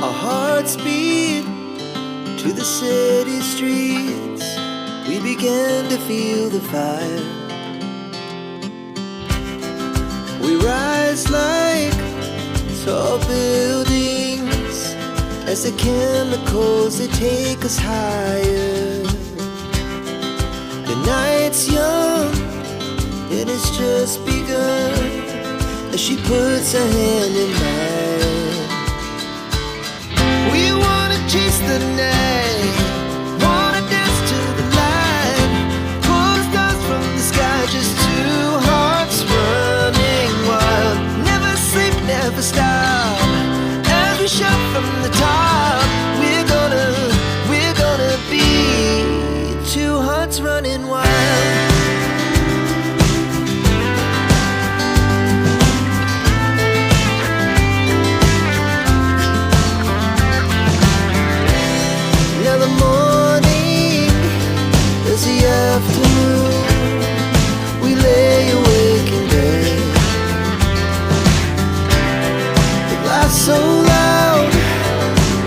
Our hearts beat to the city streets. We began to feel the fire. We rise like tall buildings as the chemicals, they take us higher. The night's young and it's just begun as she puts her hand in mine. We wanna chase the night, wanna dance to the light, pull the stars from the sky, just two hearts running wild. Never sleep, never stop, as we shout from the top. We're gonna be two hearts running wild. Afternoon, we lay awake in bed. It laughs so loud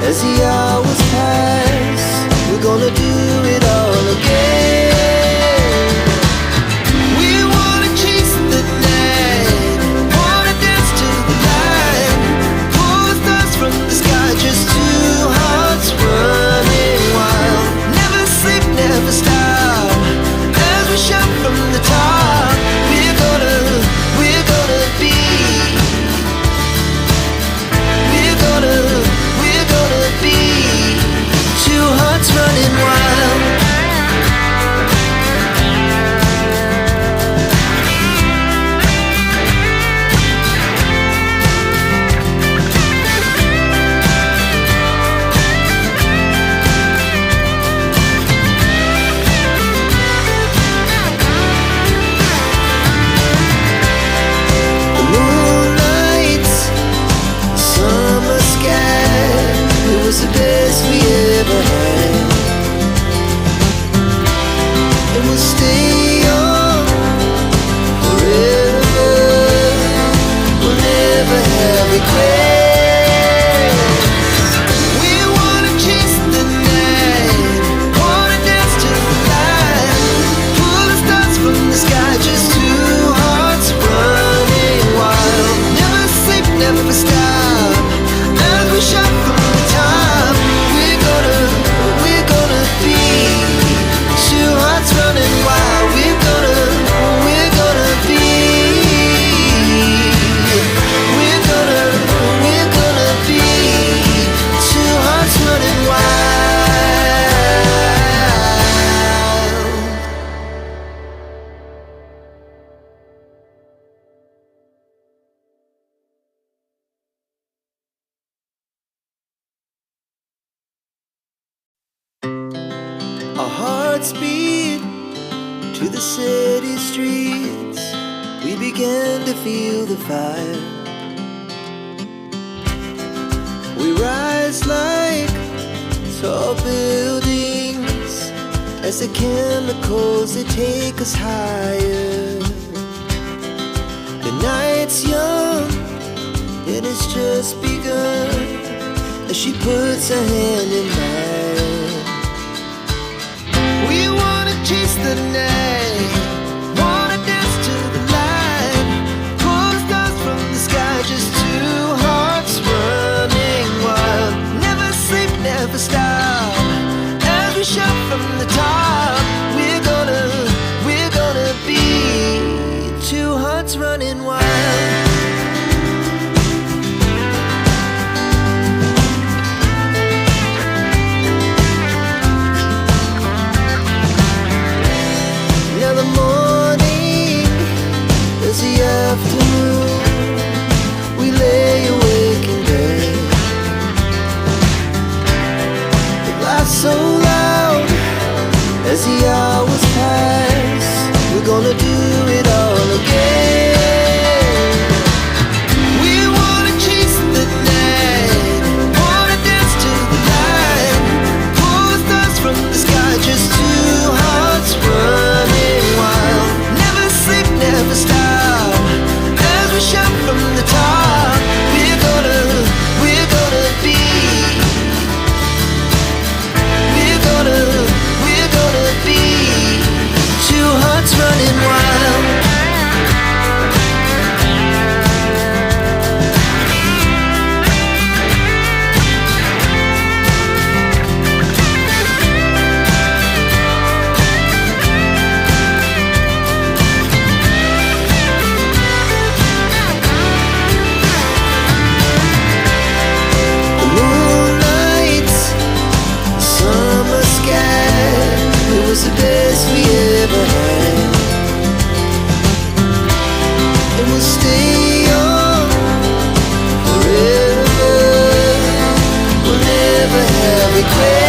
as the hours pass. We're gonna do it all again. We wanna chase the night, wanna dance to the light, pull the stars from the sky, just two hearts running wild. Never sleep, never stop, we shout from the top. We're gonna be. We're gonna be two hearts running wild. The best we ever had, and we'll stay on forever. We'll never have regrets. We wanna chase the night, wanna dance to the light, pull the stars from the sky, just two hearts running wild. Never sleep, never stop, as we shout from the top. Running wild, we're gonna be. We're gonna be two hearts running wild. Our hearts beat to the city streets. We began to feel the fire. We rise like tall buildings as the chemicals, they take us higher. The night's young and it's just begun as she puts her hand in mine. We wanna chase the night, wanna dance to the light, pull the stars from the sky, just two hearts running wild. Never sleep, never stop, as we shout from the top. We're gonna be two hearts running wild. Morning, as the afternoon, we lay make way.